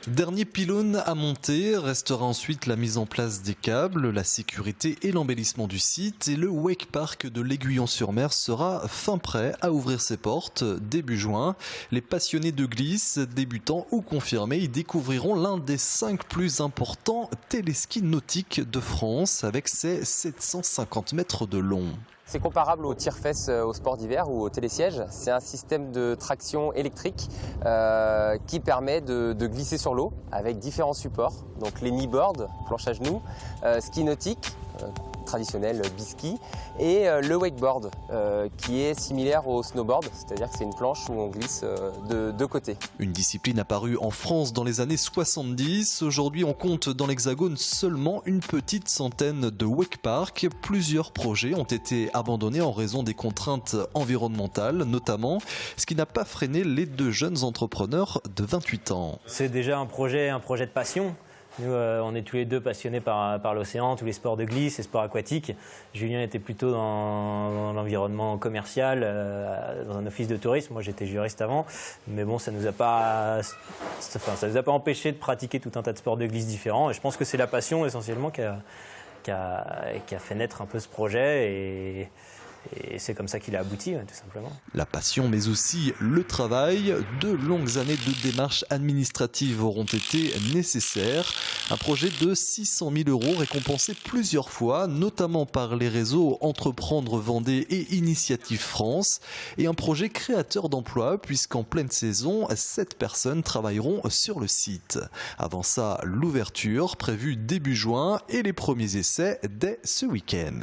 Dernier pylône à monter, restera ensuite la mise en place des câbles, la sécurité et l'embellissement du site. Et le Wake Park de l'Aiguillon-sur-Mer sera fin prêt à ouvrir ses portes début juin. Les passionnés de glisse, débutants ou confirmés, y découvriront l'un des 5 plus importants téléskis nautiques de France avec ses 750 mètres de long. C'est comparable au tire-fesses au sport d'hiver ou au télésiège. C'est un système de traction électrique qui permet de glisser sur l'eau avec différents supports. Donc les kneeboards, planche à genoux, ski nautique, traditionnel biski, et le wakeboard qui est similaire au snowboard, c'est-à-dire que c'est une planche où on glisse de deux côtés. Une discipline apparue en France dans les années 70. Aujourd'hui, on compte dans l'Hexagone seulement une petite centaine de wakeparks. Plusieurs projets ont été abandonnés en raison des contraintes environnementales, notamment, ce qui n'a pas freiné les 2 jeunes entrepreneurs de 28 ans. C'est déjà un projet de passion. Nous, on est tous les deux passionnés par l'océan, tous les sports de glisse, les sports aquatiques. Julien était plutôt dans l'environnement commercial, dans un office de tourisme. Moi, j'étais juriste avant. Mais bon, ça nous a pas empêché de pratiquer tout un tas de sports de glisse différents. Et je pense que c'est la passion essentiellement qui a fait naître un peu ce projet. Et c'est comme ça qu'il a abouti, tout simplement. La passion, mais aussi le travail. 2 longues années de démarches administratives auront été nécessaires. Un projet de 600 000 € récompensé plusieurs fois, notamment par les réseaux Entreprendre Vendée et Initiative France. Et un projet créateur d'emplois, puisqu'en pleine saison, 7 personnes travailleront sur le site. Avant ça, l'ouverture prévue début juin et les premiers essais dès ce week-end.